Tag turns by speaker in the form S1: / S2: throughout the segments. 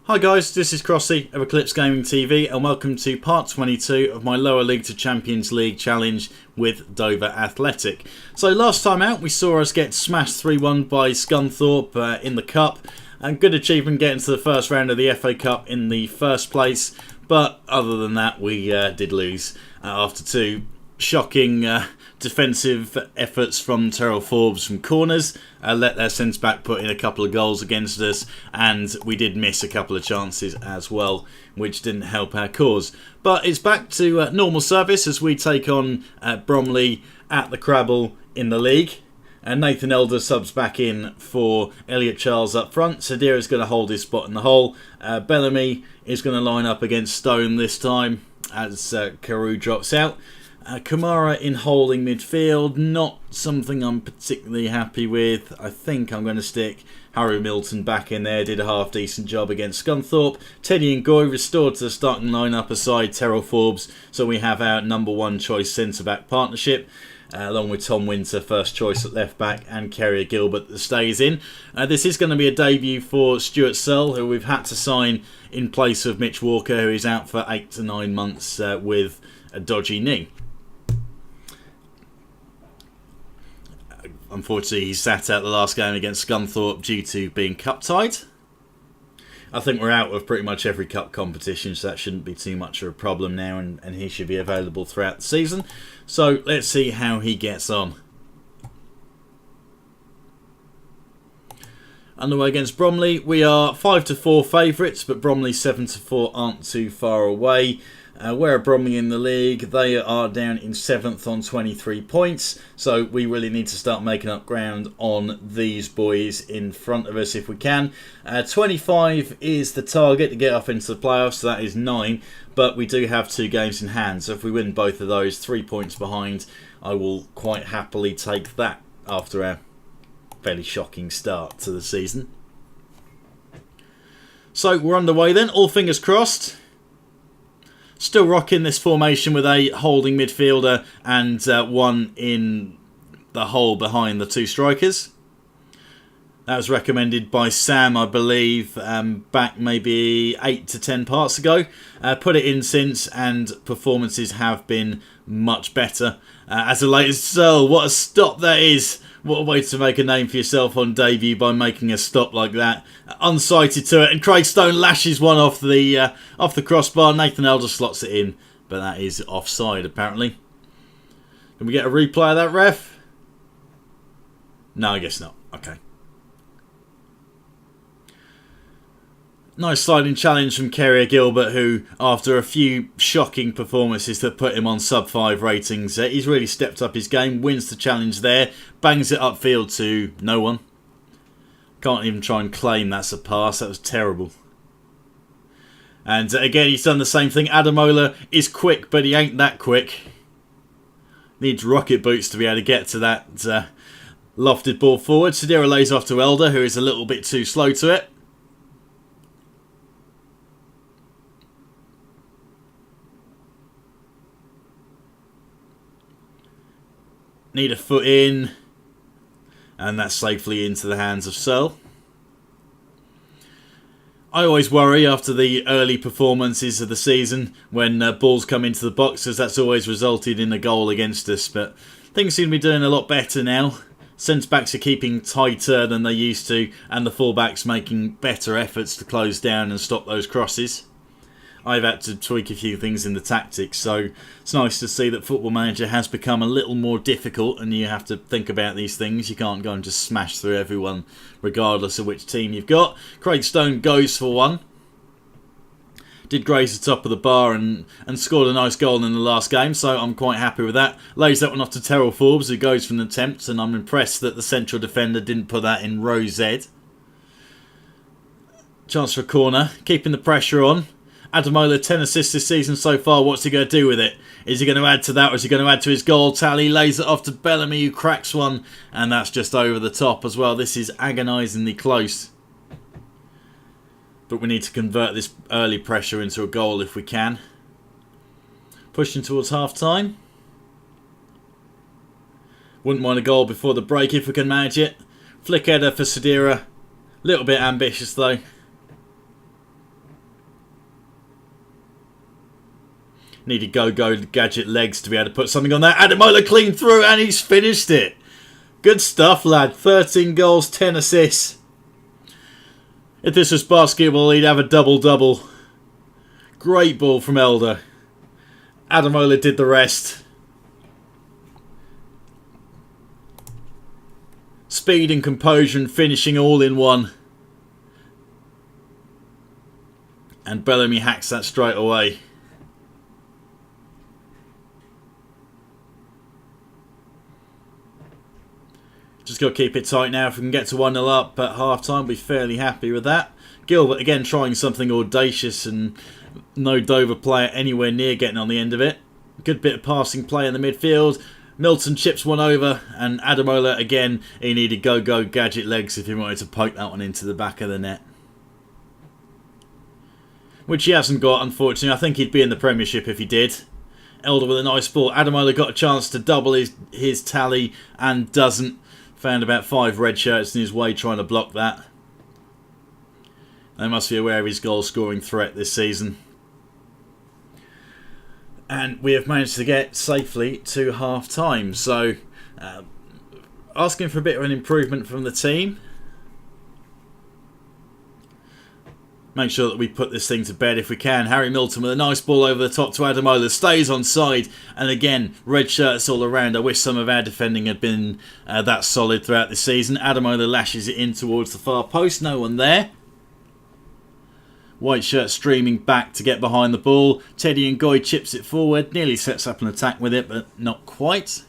S1: Hi guys, this is Crossy of Eclipse Gaming TV and welcome to part 22 of my Lower League to Champions League challenge with Dover Athletic. So last time out we saw us get smashed 3-1 by Scunthorpe in the Cup. And good achievement getting to the first round of the FA Cup in the first place. But other than that we did lose after two shocking defensive efforts from Terrell Forbes from corners. Let their centre back put in a couple of goals against us, and we did miss a couple of chances as well, which didn't help our cause. But it's back to normal service as we take on Bromley at the Crabble in the league. And Nathan Elder subs back in for Elliot Charles up front. Sadira is going to hold his spot in the hole. Bellamy is going to line up against Stone this time as Carew drops out. Kamara in holding midfield, not something I'm particularly happy with. I think I'm going to stick Harry Milton back in there, did a half decent job against Scunthorpe. Teddy and Goy restored to the starting lineup aside Terrell Forbes, so we have our number one choice centre-back partnership. Along with Tom Winter, first choice at left back, and Kerrier Gilbert that stays in. This is going to be a debut for Stuart Searle, who we've had to sign in place of Mitch Walker, who is out for 8 to 9 months with a dodgy knee. Unfortunately, he sat out the last game against Scunthorpe due to being cup-tied. I think we're out of pretty much every cup competition, so that shouldn't be too much of a problem now, and he should be available throughout the season. So let's see how he gets on. Underway against Bromley, we are 5-4 favourites, but Bromley 7-4 aren't too far away. Where are Bromley in the league? They are down in 7th on 23 points, so we really need to start making up ground on these boys in front of us if we can. 25 is the target to get up into the playoffs, so that is 9, but we do have 2 games in hand, so if we win both of those, 3 points behind, I will quite happily take that after our fairly shocking start to the season. So we're underway then, all fingers crossed. Still rocking this formation with a holding midfielder and one in the hole behind the 2 strikers. That was recommended by Sam, I believe, back maybe 8 to 10 parts ago. Put it in since, and performances have been much better. As a latest Searle, what a stop that is! What a way to make a name for yourself on debut by making a stop like that. Unsighted to it, and Craig Stone lashes one off the crossbar. Nathan Elder slots it in, but that is offside apparently. Can we get a replay of that, ref? No, I guess not. Okay. Nice sliding challenge from Kerrier Gilbert, who, after a few shocking performances that put him on sub-5 ratings, he's really stepped up his game, wins the challenge there, bangs it upfield to no one. Can't even try and claim that's a pass, that was terrible. And again, he's done the same thing. Adamola is quick, but he ain't that quick. Needs rocket boots to be able to get to that lofted ball forward. Sadira lays off to Elder, who is a little bit too slow to it. Need a foot in, and that's safely into the hands of Searle. I always worry after the early performances of the season when balls come into the box, as that's always resulted in a goal against us, but things seem to be doing a lot better now. Centre-backs are keeping tighter than they used to, and the full-backs making better efforts to close down and stop those crosses. I've had to tweak a few things in the tactics, so it's nice to see that Football Manager has become a little more difficult and you have to think about these things. You can't go and just smash through everyone regardless of which team you've got. Craig Stone goes for one. Did graze the top of the bar and scored a nice goal in the last game, so I'm quite happy with that. Lays that one off to Terrell Forbes, who goes from the attempt, and I'm impressed that the central defender didn't put that in row Z. Chance for a corner, keeping the pressure on. Adamola, 10 assists this season so far. What's he going to do with it? Is he going to add to that, or is he going to add to his goal tally? Lays it off to Bellamy, who cracks one, and that's just over the top as well. This is agonisingly close. But we need to convert this early pressure into a goal if we can. Pushing towards half-time. Wouldn't mind a goal before the break if we can manage it. Flick header for Sadira. Little bit ambitious though. Needed go-go gadget legs to be able to put something on that. Ademola clean through and he's finished it. Good stuff, lad. 13 goals, 10 assists. If this was basketball, he'd have a double-double. Great ball from Elder. Ademola did the rest. Speed and composure and finishing all in one. And Bellamy hacks that straight away. Just got to keep it tight now. If we can get to 1-0 up at half-time, we'll be fairly happy with that. Gilbert again trying something audacious and no Dover player anywhere near getting on the end of it. Good bit of passing play in the midfield. Milton chips one over and Ademola again, he needed go-go gadget legs if he wanted to poke that one into the back of the net. Which he hasn't got, unfortunately. I think he'd be in the Premiership if he did. Elder with a nice ball. Ademola got a chance to double his tally and doesn't. Found about 5 red shirts in his way trying to block that. They must be aware of his goal scoring threat this season. And we have managed to get safely to half time. So asking for a bit of an improvement from the team. Make sure that we put this thing to bed if we can. Harry Milton with a nice ball over the top to Ademola. Stays on side. And again, red shirts all around. I wish some of our defending had been that solid throughout the season. Ademola lashes it in towards the far post. No one there. White shirt streaming back to get behind the ball. Teddy Ngoy chips it forward. Nearly sets up an attack with it, but not quite.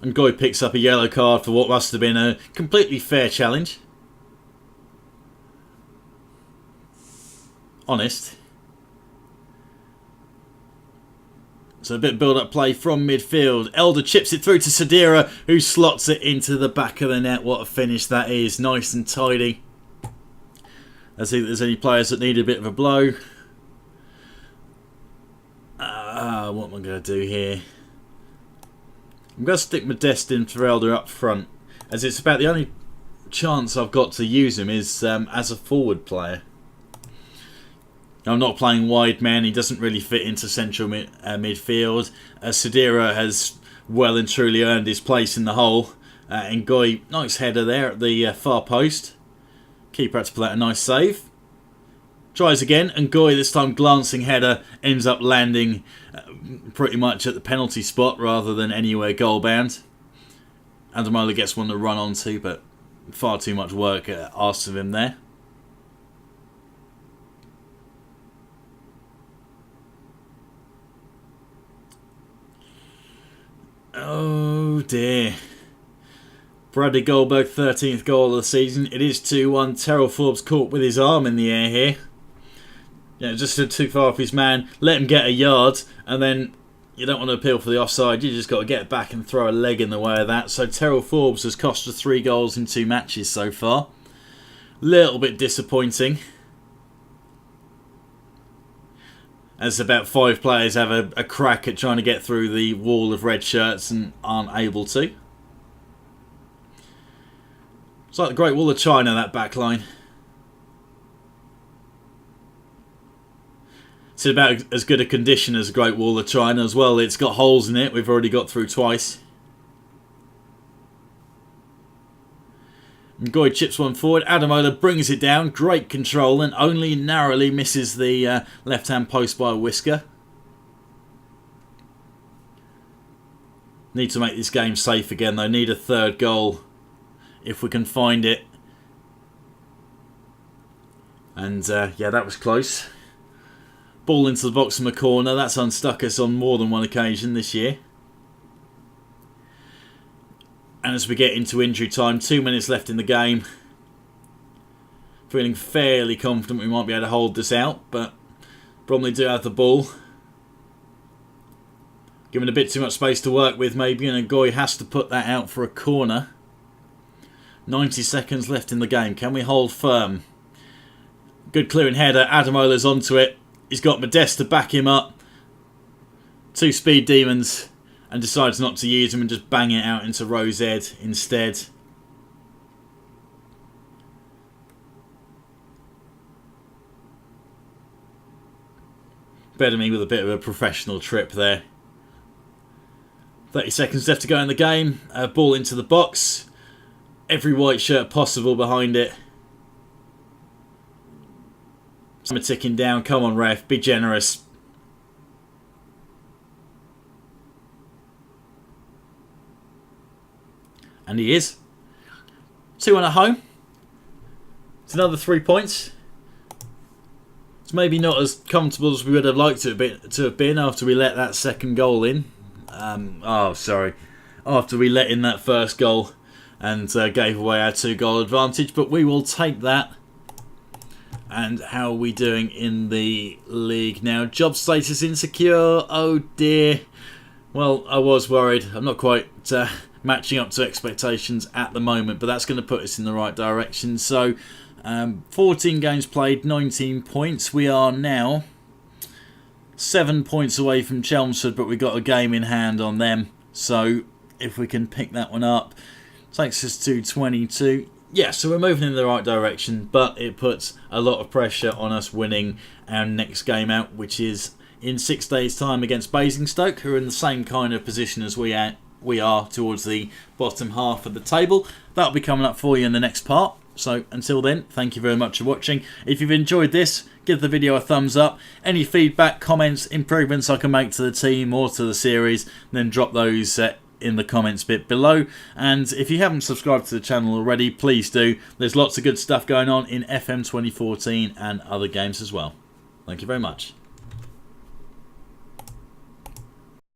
S1: And Goy picks up a yellow card for what must have been a completely fair challenge. Honest. So a bit of build-up play from midfield. Elder chips it through to Sadira, who slots it into the back of the net. What a finish that is. Nice and tidy. Let's see if there's any players that need a bit of a blow. What am I going to do here? I'm going to stick Modest in for Elder up front, as it's about the only chance I've got to use him is as a forward player. I'm not playing wide man, he doesn't really fit into central midfield. Sadira has well and truly earned his place in the hole. Ngoy, nice header there at the far post. Keeper had to play a nice save. Tries again, and Ngoy, this time glancing header, ends up landing pretty much at the penalty spot rather than anywhere goal bound. Ademola gets one to run onto, but far too much work asked of him there. Oh dear. Bradley Goldberg, 13th goal of the season. It is 2-1. Terrell Forbes caught with his arm in the air here. Yeah, just stood too far off his man. Let him get a yard, and then you don't want to appeal for the offside. You just got to get back and throw a leg in the way of that. So Terrell Forbes has cost us 3 goals in 2 matches so far. Little bit disappointing, as about 5 players have a crack at trying to get through the wall of red shirts and aren't able to. It's like the Great Wall of China, that back line. It's about as good a condition as the Great Wall of China as well. It's got holes in it. We've already got through twice. Ngoy chips one forward. Ademola brings it down. Great control and only narrowly misses the left-hand post by a whisker. Need to make this game safe again though. Need a 3rd goal if we can find it. And yeah, that was close. Ball into the box from a corner. That's unstuck us on more than one occasion this year. And as we get into injury time, 2 minutes left in the game. Feeling fairly confident we might be able to hold this out, but Bromley do have the ball. Given a bit too much space to work with maybe, and Ngoy has to put that out for a corner. 90 seconds left in the game. Can we hold firm? Good clearing header. Ademola's onto it. He's got Modest to back him up. 2 speed demons. And decides not to use him and just bang it out into Rose Ed instead. Better me with a bit of a professional trip there. 30 seconds left to go in the game. Ball into the box. Every white shirt possible behind it. Timer ticking down. Come on, ref. Be generous. And he is. 2-1 at home. It's another 3 points. It's maybe not as comfortable as we would have liked it to have been after we let that second goal in. After we let in that first goal and gave away our 2-goal advantage. But we will take that. And how are we doing in the league now? Job status insecure. Oh dear. Well, I was worried. I'm not quite matching up to expectations at the moment, but that's going to put us in the right direction. So 14 games played, 19 points. We are now 7 points away from Chelmsford, but we've got a game in hand on them. So if we can pick that one up, takes us to 22. Yeah, so we're moving in the right direction, but it puts a lot of pressure on us winning our next game out, which is in 6 days' time against Basingstoke, who are in the same kind of position as we are towards the bottom half of the table. That'll be coming up for you in the next part. So until then, thank you very much for watching. If you've enjoyed this, give the video a thumbs up. Any feedback, comments, improvements I can make to the team or to the series, then drop those in the comments bit below. And if you haven't subscribed to the channel already, please do. There's lots of good stuff going on in FM2014 and other games as well. Thank you very much.